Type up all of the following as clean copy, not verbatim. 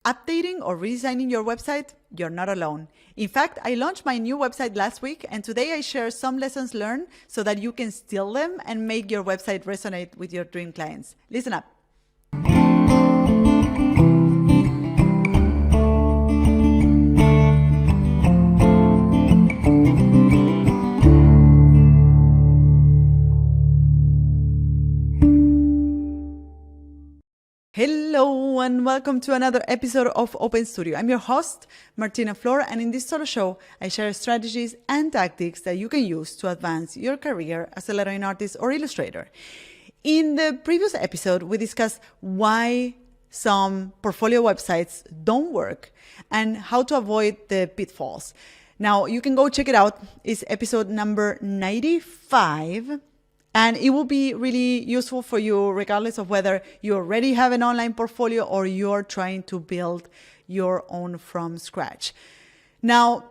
Updating or redesigning your website, you're not alone. In fact, I launched my new website last week, and today I share some lessons learned so that you can steal them and make your website resonate with your dream clients. Listen up. Hello and welcome to another episode of Open Studio. I'm your host, Martina Flor, and in this solo show, I share strategies and tactics that you can use to advance your career as a lettering artist or illustrator. In the previous episode, we discussed why some portfolio websites don't work and how to avoid the pitfalls. Now, you can go check it out. It's episode number 95. And it will be really useful for you regardless of whether you already have an online portfolio or you're trying to build your own from scratch. Now,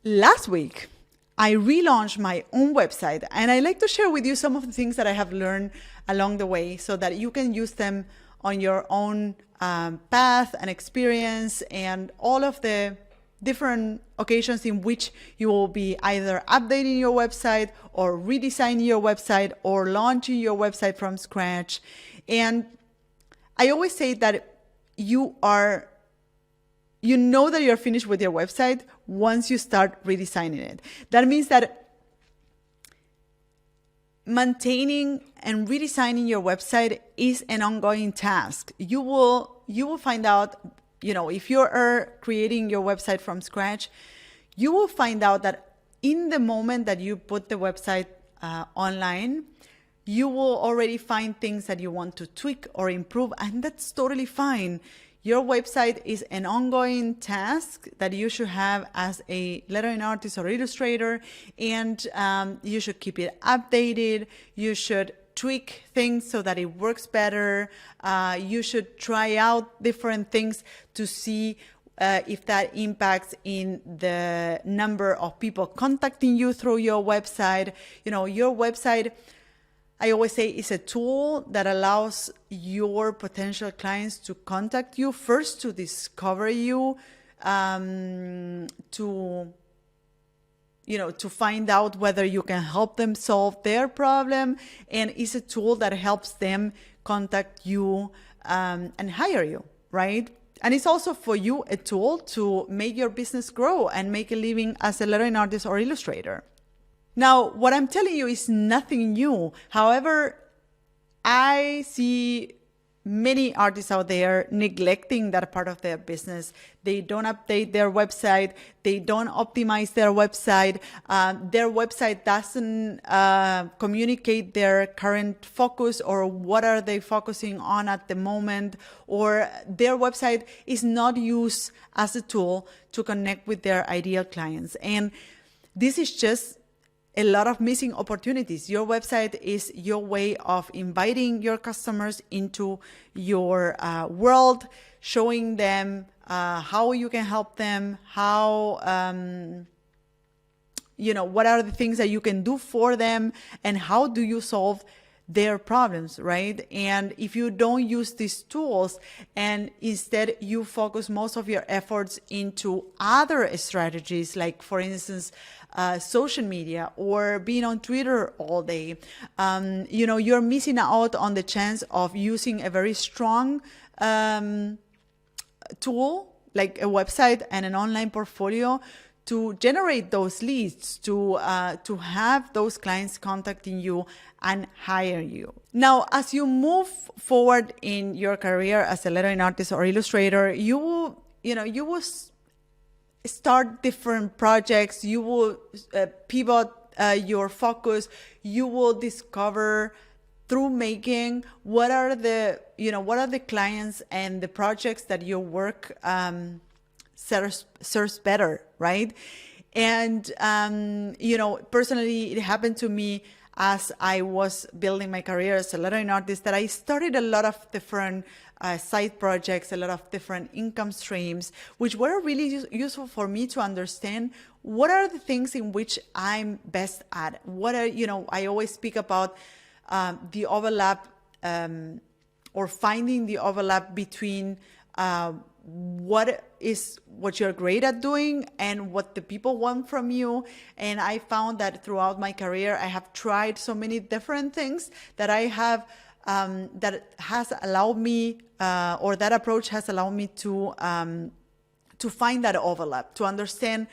last week, I relaunched my own website, and I like to share with you some of the things that I have learned along the way so that you can use them on your own path and experience and all of the different occasions in which you will be either updating your website or redesigning your website or launching your website from scratch. And I always say that you know that you're finished with your website once you start redesigning it. That means that maintaining and redesigning your website is an ongoing task. You will find out, if you are creating your website from scratch, you will find out that in the moment that you put the website online, you will already find things that you want to tweak or improve, and that's totally fine. Your website is an ongoing task that you should have as a lettering artist or illustrator, and you should keep it updated. You should tweak things so that it works better. You should try out different things to see if that impacts in the number of people contacting you through your website. Your website, I always say, is a tool that allows your potential clients to contact you first, to discover you, to find out whether you can help them solve their problem, and it's a tool that helps them contact you and hire you, right? And it's also for you a tool to make your business grow and make a living as a lettering artist or illustrator. Now, what I'm telling you is nothing new. However, I see many artists out there neglecting that part of their business. They don't update their website. They don't optimize their website. Their website doesn't communicate their current focus or what are they focusing on at the moment, or their website is not used as a tool to connect with their ideal clients. And this is just a lot of missing opportunities. Your website is your way of inviting your customers into your world, showing them how you can help them, how, what are the things that you can do for them, and how do you solve their problems, right? And if you don't use these tools and instead you focus most of your efforts into other strategies, like for instance, social media or being on Twitter all day, you're missing out on the chance of using a very strong tool like a website and an online portfolio to generate those leads, to have those clients contacting you and hire you. Now, as you move forward in your career as a lettering artist or illustrator, you will start different projects. You will pivot your focus. You will discover through making what are the clients and the projects that your work serves better, right? And personally, it happened to me as I was building my career as a lettering artist that I started a lot of different side projects, a lot of different income streams, which were really useful for me to understand what are the things in which I'm best at. I always speak about the overlap or finding the overlap between what you're great at doing and what the people want from you. And I found that throughout my career, I have tried so many different things that I have that has allowed me, or that approach has allowed me to find that overlap, to understand,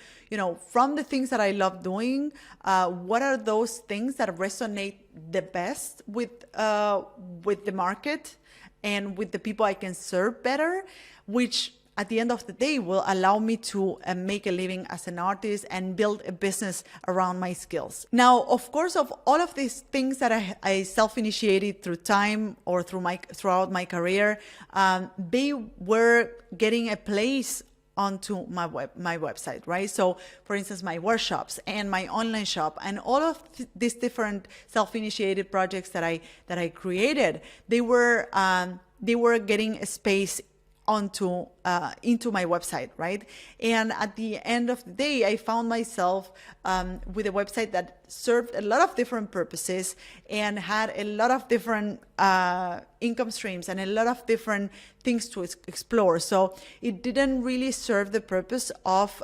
from the things that I love doing, what are those things that resonate the best with the market and with the people I can serve better, which at the end of the day will allow me to make a living as an artist and build a business around my skills. Now, of course, of all of these things that I self-initiated through time or throughout my career, they were getting a place onto my website, right? So, for instance, my workshops and my online shop and all of these different self-initiated projects that I created, they were getting a space into my website, right? And at the end of the day, I found myself with a website that served a lot of different purposes and had a lot of different income streams and a lot of different things to explore. So it didn't really serve the purpose of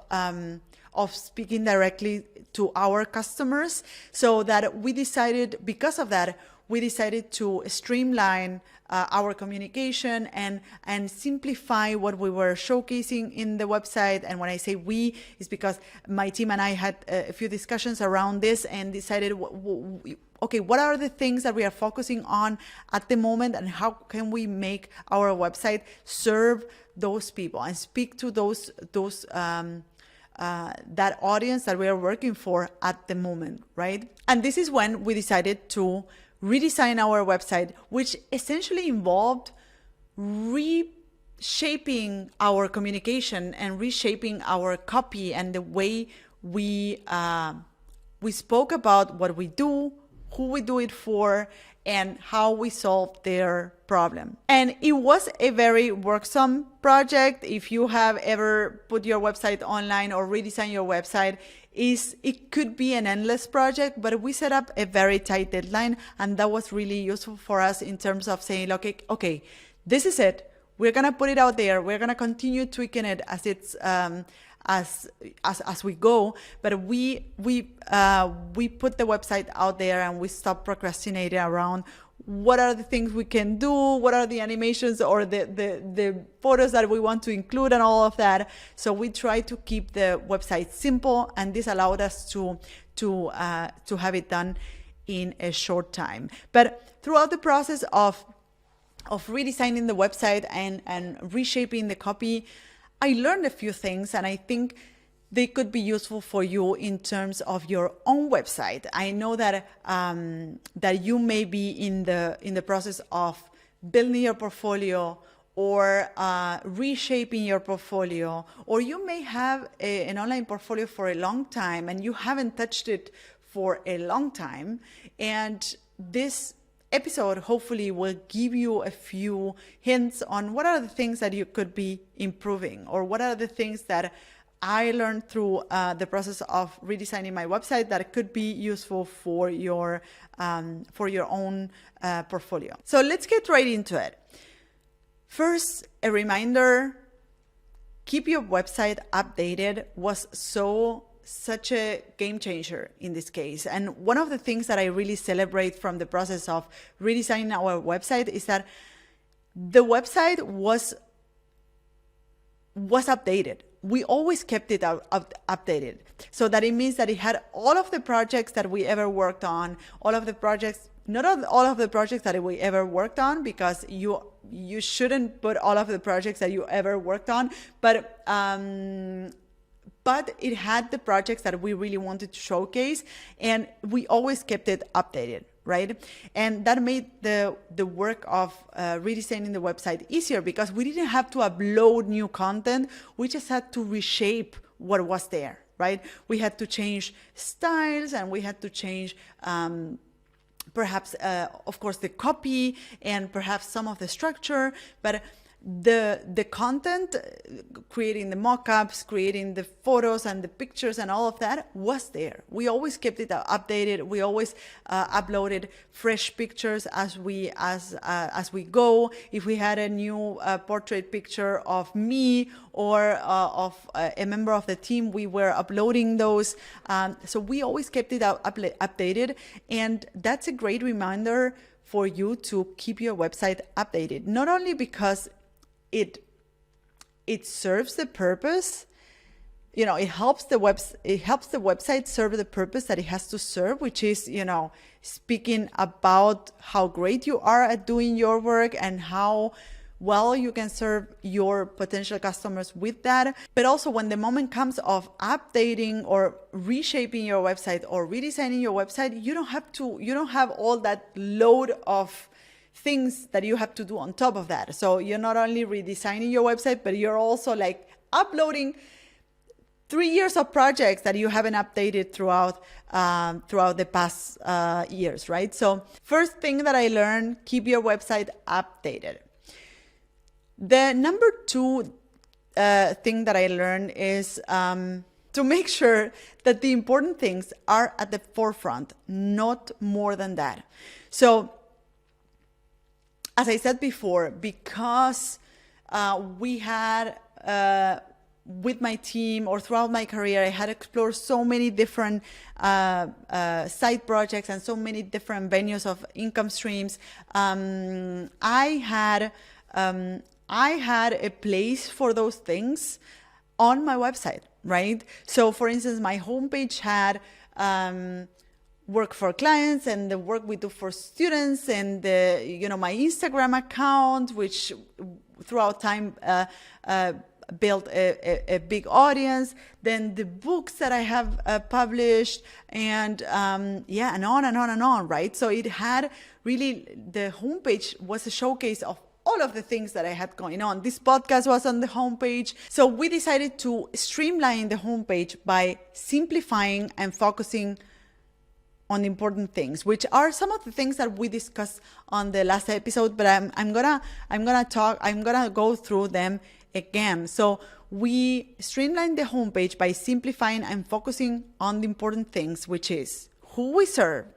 speaking directly to our customers. So that because of that, we decided to streamline our communication and simplify what we were showcasing in the website. And when I say we, it's because my team and I had a few discussions around this and decided, okay, what are the things that we are focusing on at the moment, and how can we make our website serve those people and speak to that audience that we are working for at the moment, right? And this is when we decided to redesign our website, which essentially involved reshaping our communication and reshaping our copy and the way we spoke about what we do, who we do it for, and how we solve their problem. And it was a very worksome project. If you have ever put your website online or redesigned your website, it could be an endless project, but we set up a very tight deadline, and that was really useful for us in terms of saying, okay, this is it. We're gonna put it out there. We're gonna continue tweaking it as it's as we go, but we put the website out there and we stopped procrastinating around what are the things we can do, what are the animations or the photos that we want to include and all of that. So we try to keep the website simple, and this allowed us to have it done in a short time. But throughout the process of redesigning the website and reshaping the copy, I learned a few things, and I think they could be useful for you in terms of your own website. I know that that you may be in the process of building your portfolio or reshaping your portfolio, or you may have an online portfolio for a long time and you haven't touched it for a long time. And this episode hopefully will give you a few hints on what are the things that you could be improving, or what are the things that I learned through the process of redesigning my website that could be useful for your own portfolio. So let's get right into it. First, a reminder: keep your website updated was such a game changer in this case. And one of the things that I really celebrate from the process of redesigning our website is that the website was updated. We always kept it updated. So that it means that it had all of the projects that we ever worked on, not all of the projects that we ever worked on, because you shouldn't put all of the projects that you ever worked on, but it had the projects that we really wanted to showcase, and we always kept it updated, right? And that made the work of redesigning the website easier, because we didn't have to upload new content. We just had to reshape what was there, right? We had to change styles, and we had to change perhaps, of course, the copy and perhaps some of the structure, but the content, creating the mock-ups, creating the photos and the pictures and all of that was there. We always kept it updated. We always uploaded fresh pictures as we go. If we had a new portrait picture of me or of a member of the team, we were uploading those. So we always kept it updated, and that's a great reminder for you to keep your website updated. Not only because it serves the purpose, it helps the website serve the purpose that it has to serve, which is, speaking about how great you are at doing your work and how well you can serve your potential customers with that. But also when the moment comes of updating or reshaping your website or redesigning your website, you don't have all that load of things that you have to do on top of that. So you're not only redesigning your website, but you're also like uploading 3 years of projects that you haven't updated throughout the past years, right? So first thing that I learned, keep your website updated. The number 2 thing that I learned is to make sure that the important things are at the forefront, not more than that. So as I said before, because we had, with my team or throughout my career, I had explored so many different side projects and so many different venues of income streams. I had a place for those things on my website, right? So for instance, my homepage had work for clients and the work we do for students, and my Instagram account, which throughout time built a big audience, then the books that I have published, and and on and on and on, right? So it had really, the homepage was a showcase of all of the things that I had going on. This podcast was on the homepage. So we decided to streamline the homepage by simplifying and focusing on the important things, which are some of the things that we discussed on the last episode, but I'm gonna go through them again. So we streamlined the homepage by simplifying and focusing on the important things, which is who we serve,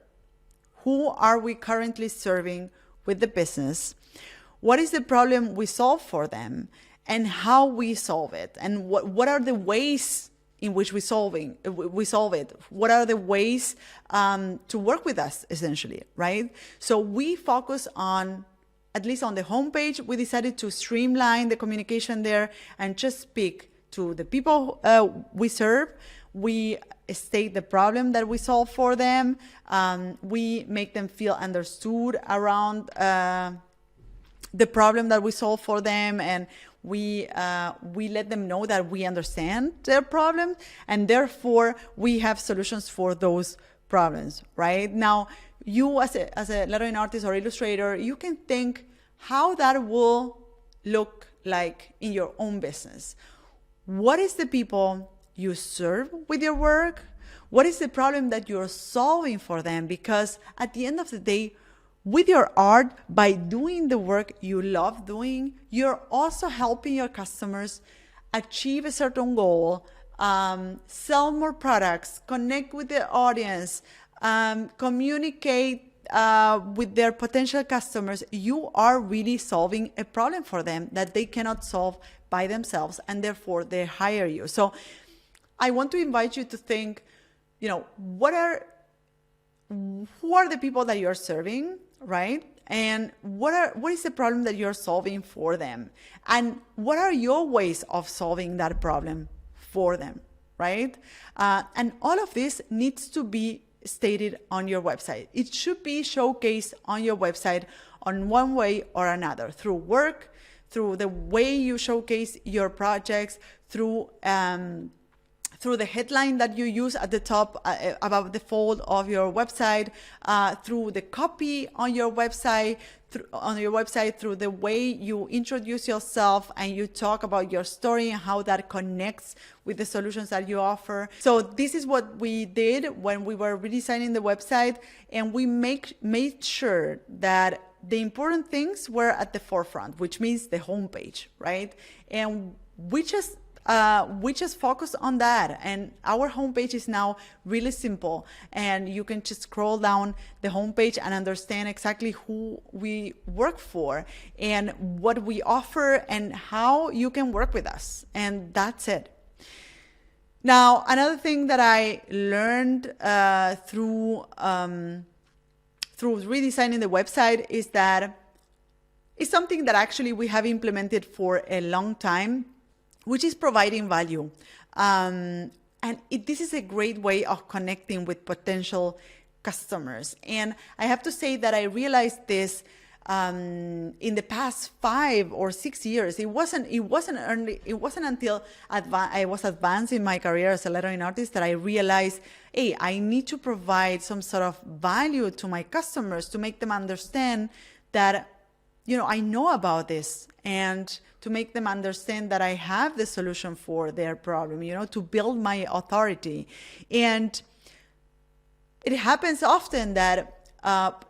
who are we currently serving with the business, what is the problem we solve for them, and how we solve it, and what are the ways in which we solve it. What are the ways to work with us, essentially, right? So we focus on, at least on the homepage, we decided to streamline the communication there and just speak to the people we serve. We state the problem that we solve for them. We make them feel understood around the problem that we solve for them, and we let them know that we understand their problem, and therefore we have solutions for those problems, right? Now, you as a lettering artist or illustrator, you can think how that will look like in your own business. What is the people you serve with your work? What is the problem that you're solving for them? Because at the end of the day, with your art, by doing the work you love doing, you're also helping your customers achieve a certain goal, sell more products, connect with their audience, communicate with their potential customers. You are really solving a problem for them that they cannot solve by themselves, and therefore they hire you. So I want to invite you to think, who are the people that you're serving, right? And what is the problem that you're solving for them? And what are your ways of solving that problem for them, right? And all of this needs to be stated on your website. It should be showcased on your website on one way or another, through work, through the way you showcase your projects, through the headline that you use at the top above the fold of your website, through the copy on your website, through the way you introduce yourself and you talk about your story and how that connects with the solutions that you offer. So this is what we did when we were redesigning the website, and we made sure that the important things were at the forefront, which means the homepage, right? And we just focus on that, and our homepage is now really simple, and you can just scroll down the homepage and understand exactly who we work for and what we offer and how you can work with us, and that's it. Now, another thing that I learned through redesigning the website is that it's something that actually we have implemented for a long time, which is providing value. This is a great way of connecting with potential customers. And I have to say that I realized this in the past 5 or 6 years. It wasn't until I was advanced in my career as a lettering artist that I realized, hey, I need to provide some sort of value to my customers to make them understand that, I know about this, and to make them understand that I have the solution for their problem, to build my authority. And it happens often that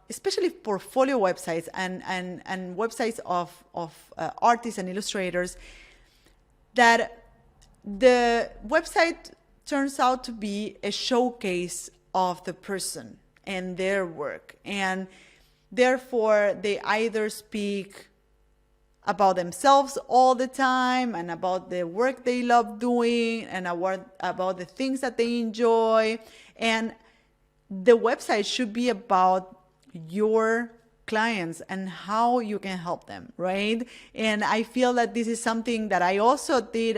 especially portfolio websites and websites of artists and illustrators, that the website turns out to be a showcase of the person and their work. And therefore, they either speak about themselves all the time and about the work they love doing and about the things that they enjoy. And the website should be about your clients and how you can help them, right? And I feel that this is something that I also did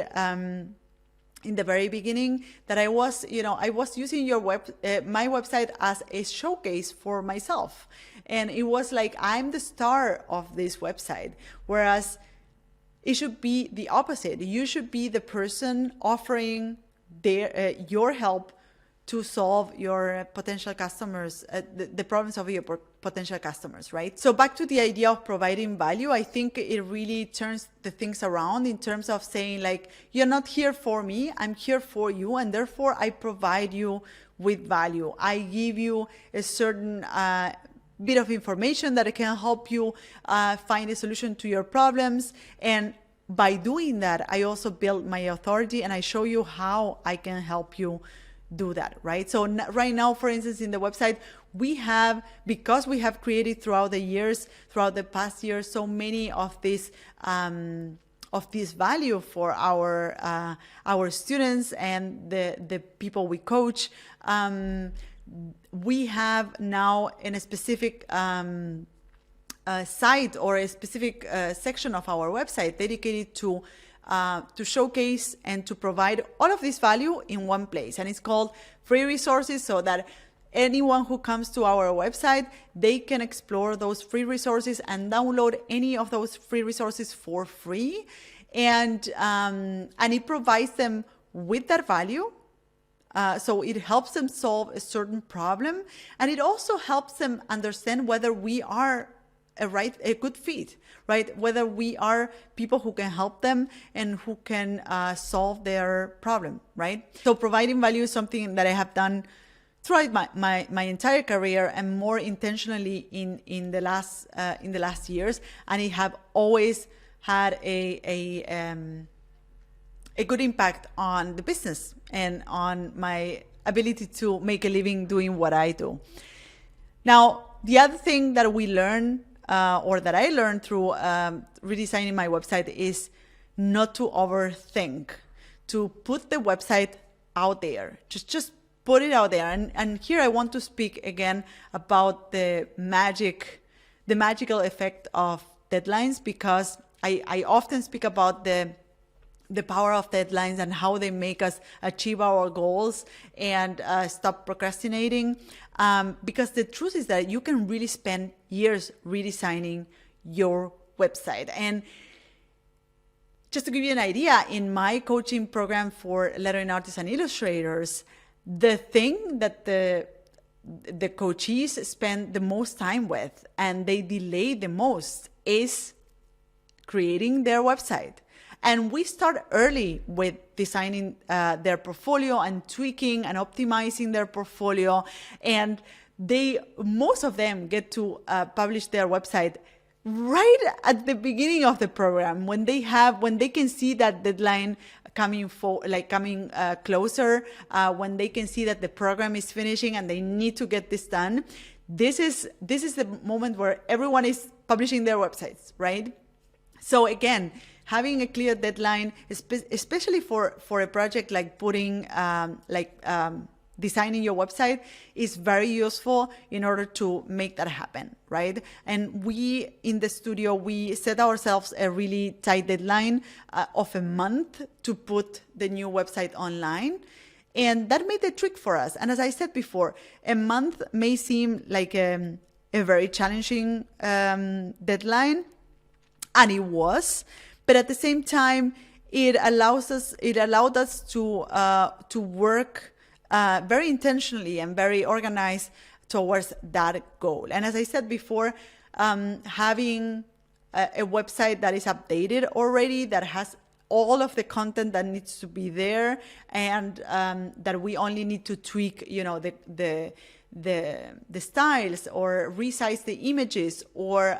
in the very beginning, that I was using my website as a showcase for myself. And it was like, I'm the star of this website, whereas it should be the opposite. You should be the person offering your help to solve your potential customers, the problems of your potential customers, right? So back to the idea of providing value, I think it really turns the things around in terms of saying, like, you're not here for me, I'm here for you, and therefore I provide you with value. I give you a certain bit of information that can help you find a solution to your problems. And by doing that, I also build my authority and I show you how I can help you do that, right? So right now, for instance, in the website, because we have created throughout the past years, so many of this value for our students and the people we coach. We have now in a specific site or a specific section of our website dedicated to showcase and to provide all of this value in one place. And it's called free resources, so that anyone who comes to our website, they can explore those free resources and download any of those free resources for free. And it provides them with that value. So it helps them solve a certain problem, and it also helps them understand whether we are a good fit, right? Whether we are people who can help them and who can solve their problem, right? So providing value is something that I have done throughout my entire career, and more intentionally in the last years, and it have always had a good impact on the business and on my ability to make a living doing what I do. Now, the other thing that we learn, or that I learned through redesigning my website, is not to overthink, to put the website out there. Just put it out there. And here I want to speak again about the magical effect of deadlines, because I often speak about the power of deadlines and how they make us achieve our goals and stop procrastinating. Because the truth is that you can really spend years redesigning your website. And just to give you an idea, in my coaching program for lettering artists and illustrators, the thing that the coachees spend the most time with and they delay the most is creating their website. And we start early with designing their portfolio and tweaking and optimizing their portfolio. And most of them get to publish their website right at the beginning of the program, when they can see that deadline coming closer, when they can see that the program is finishing and they need to get this done. This is the moment where everyone is publishing their websites, right? So again, having a clear deadline, especially for a project like designing your website, is very useful in order to make that happen, right? And we in the studio, we set ourselves a really tight deadline of a month to put the new website online. And that made the trick for us. And as I said before, a month may seem like a very challenging deadline, and it was. But at the same time, it allowed us to work very intentionally and very organized towards that goal. And as I said before, having a website that is updated already, that has all of the content that needs to be there, and that we only need to tweak, the styles, or resize the images, or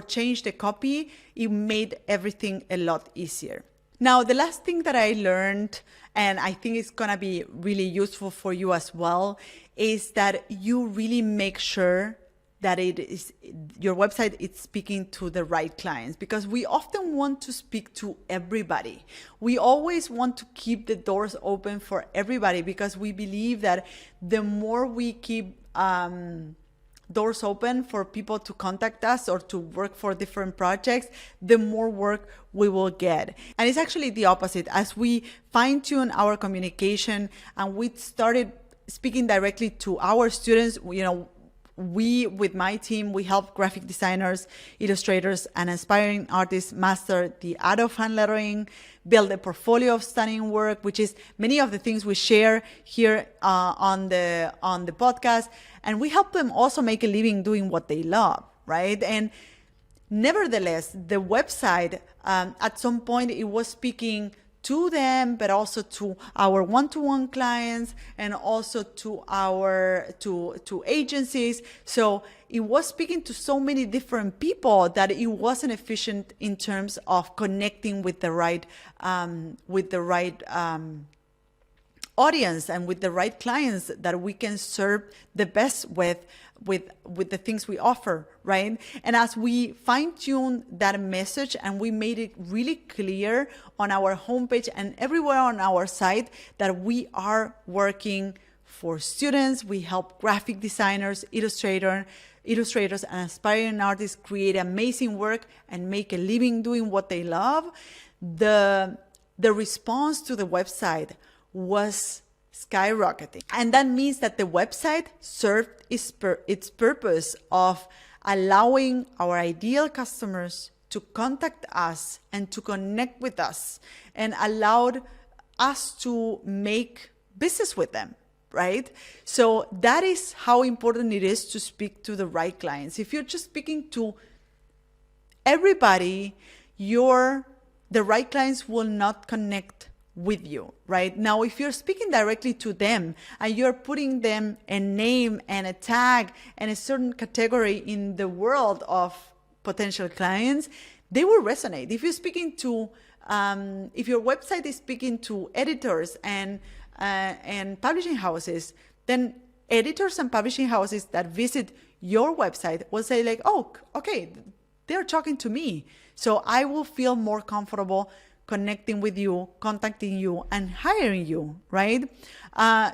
change the copy, it made everything a lot easier. Now, the last thing that I learned, and I think it's gonna be really useful for you as well, is that you really make sure that your website is speaking to the right clients, because we often want to speak to everybody. We always want to keep the doors open for everybody, because we believe that the more we keep doors open for people to contact us or to work for different projects, the more work we will get. And it's actually the opposite. As we fine-tune our communication and we started speaking directly to our students, we, with my team, we help graphic designers, illustrators, and aspiring artists master the art of hand lettering, build a portfolio of stunning work, which is many of the things we share here on the podcast. And we help them also make a living doing what they love, right? And nevertheless, the website, at some point, it was speaking to them, but also to our one-to-one clients, and also to to agencies. So it was speaking to so many different people that it wasn't efficient in terms of connecting with the right audience and with the right clients that we can serve the best with the things we offer, right? And as we fine-tune that message and we made it really clear on our homepage and everywhere on our site that we are working for students, we help graphic designers, illustrators, and aspiring artists create amazing work and make a living doing what they love, the response to the website was skyrocketing. And that means that the website served its purpose of allowing our ideal customers to contact us and to connect with us, and allowed us to make business with them, right? So that is how important it is to speak to the right clients. If you're just speaking to everybody, the right clients will not connect with you, right? Now, if you're speaking directly to them and you're putting them a name and a tag and a certain category in the world of potential clients, they will resonate. If you're speaking to, if your website is speaking to editors and publishing houses, then editors and publishing houses that visit your website will say like, oh, okay, they're talking to me. So I will feel more comfortable connecting with you, contacting you, and hiring you, right?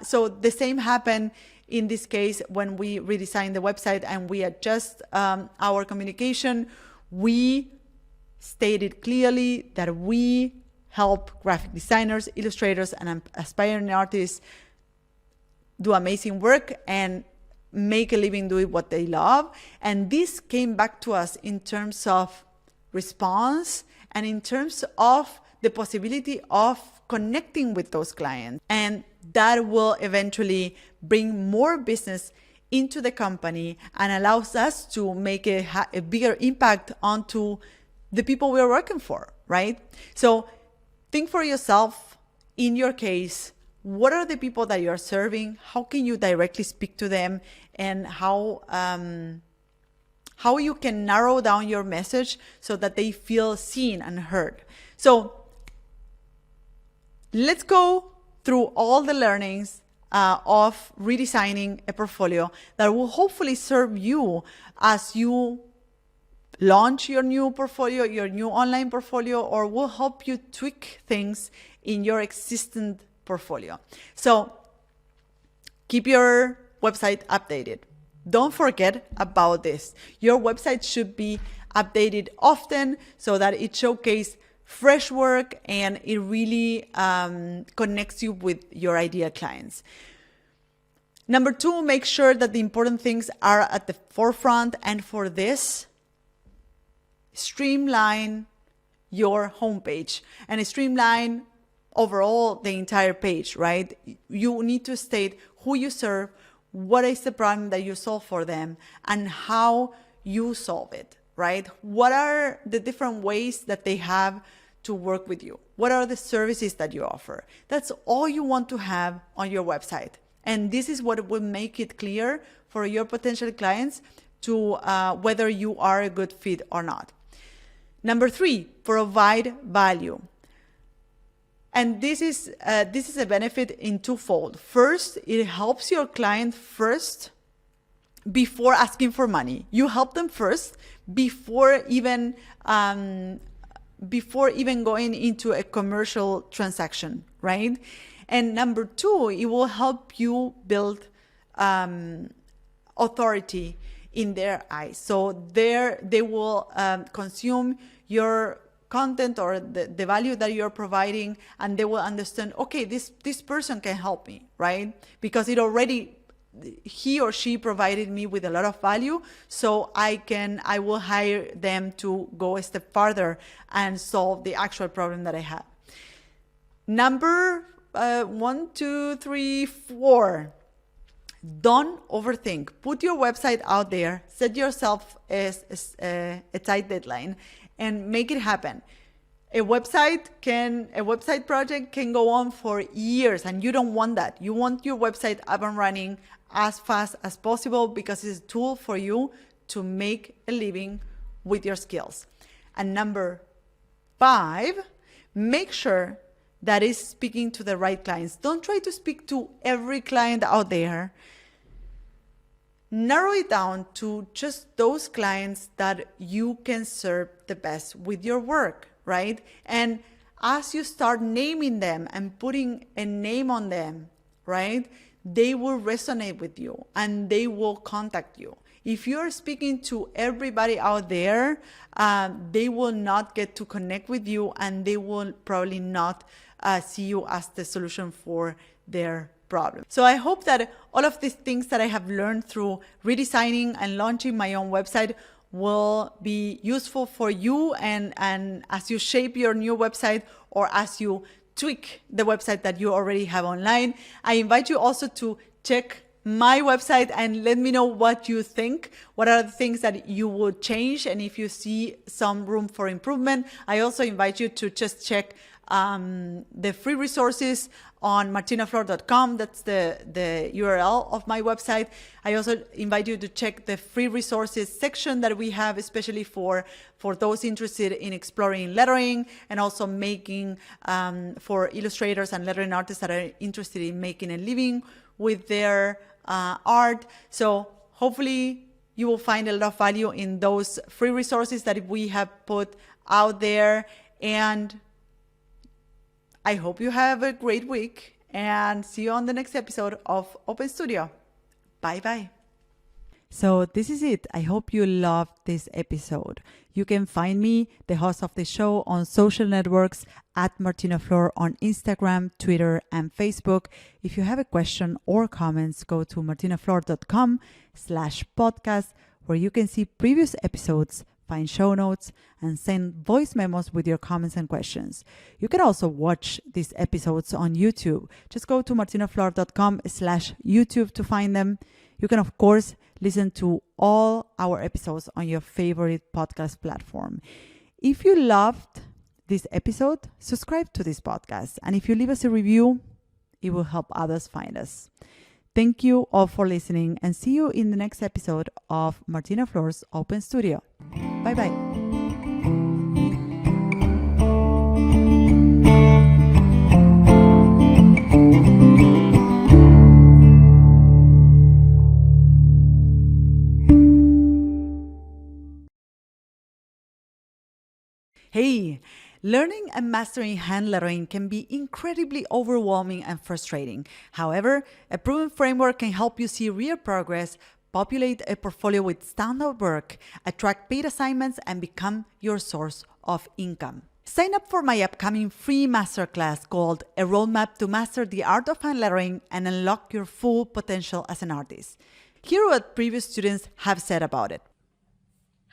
So the same happened in this case when we redesigned the website and we adjust our communication. We stated clearly that we help graphic designers, illustrators, and aspiring artists do amazing work and make a living doing what they love. And this came back to us in terms of response and in terms of the possibility of connecting with those clients. And that will eventually bring more business into the company and allows us to make a bigger impact onto the people we're working for, right? So think for yourself, in your case, what are the people that you're serving, how can you directly speak to them, and how you can narrow down your message so that they feel seen and heard. So let's go through all the learnings of redesigning a portfolio that will hopefully serve you as you launch your new portfolio, your new online portfolio, or will help you tweak things in your existing portfolio. So keep your website updated. Don't forget about this. Your website should be updated often so that it showcases fresh work and it really connects you with your ideal clients. Number 2, make sure that the important things are at the forefront, and for this, streamline your homepage and streamline overall the entire page, right? You need to state who you serve, what is the problem that you solve for them, and how you solve it, right? What are the different ways that they have to work with you? What are the services that you offer? That's all you want to have on your website. And this is what will make it clear for your potential clients to whether you are a good fit or not. Number 3, provide value. And this is a benefit in twofold. First, it helps your client first before asking for money. You help them first before even going into a commercial transaction, right? And number 2, it will help you build authority in their eyes. So they will consume your content or the value that you're providing, and they will understand, okay, this person can help me, right? Because he or she provided me with a lot of value, so I will hire them to go a step further and solve the actual problem that I have. Number 1, 2, 3, 4. Don't overthink. Put your website out there. Set yourself a tight deadline and make it happen. A website project can go on for years, and you don't want that. You want your website up and running as fast as possible because it's a tool for you to make a living with your skills. And number 5, make sure that is speaking to the right clients. Don't try to speak to every client out there. Narrow it down to just those clients that you can serve the best with your work, right? And as you start naming them and putting a name on them, right, they will resonate with you and they will contact you. If you're speaking to everybody out there, they will not get to connect with you, and they will probably not see you as the solution for their problem. So I hope that all of these things that I have learned through redesigning and launching my own website will be useful for you, and as you shape your new website or as you tweak the website that you already have online. I invite you also to check my website and let me know what you think. What are the things that you would change, and if you see some room for improvement. I also invite you to just check the free resources on martinaflor.com. That's the URL of my website. I also invite you to check the free resources section that we have, especially for those interested in exploring lettering, and also making for illustrators and lettering artists that are interested in making a living with their art. So hopefully you will find a lot of value in those free resources that we have put out there. And I hope you have a great week, and see you on the next episode of Open Studio. Bye bye. So this is it. I hope you loved this episode. You can find me, the host of the show, on social networks at Martina Flor on Instagram, Twitter, and Facebook. If you have a question or comments, go to martinaflor.com/podcast, where you can see previous episodes, find show notes, and send voice memos with your comments and questions. You can also watch these episodes on YouTube. Just go to martinaflor.com/YouTube to find them. You can, of course, listen to all our episodes on your favorite podcast platform. If you loved this episode, subscribe to this podcast. And if you leave us a review, it will help others find us. Thank you all for listening, and see you in the next episode of Martina Flor's Open Studio. Bye-bye. Hey, learning and mastering hand lettering can be incredibly overwhelming and frustrating. However, a proven framework can help you see real progress, populate a portfolio with standout work, attract paid assignments, and become your source of income. Sign up for my upcoming free masterclass called A Roadmap to Master the Art of Hand Lettering and Unlock Your Full Potential as an Artist. Here are what previous students have said about it.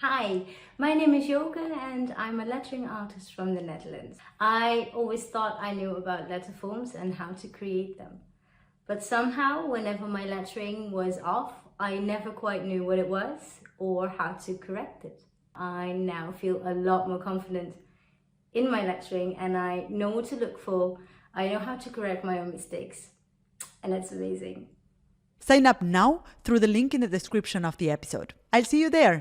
Hi, my name is Joke and I'm a lettering artist from the Netherlands. I always thought I knew about letter forms and how to create them. But somehow, whenever my lettering was off, I never quite knew what it was or how to correct it. I now feel a lot more confident in my lettering and I know what to look for. I know how to correct my own mistakes, and it's amazing. Sign up now through the link in the description of the episode. I'll see you there.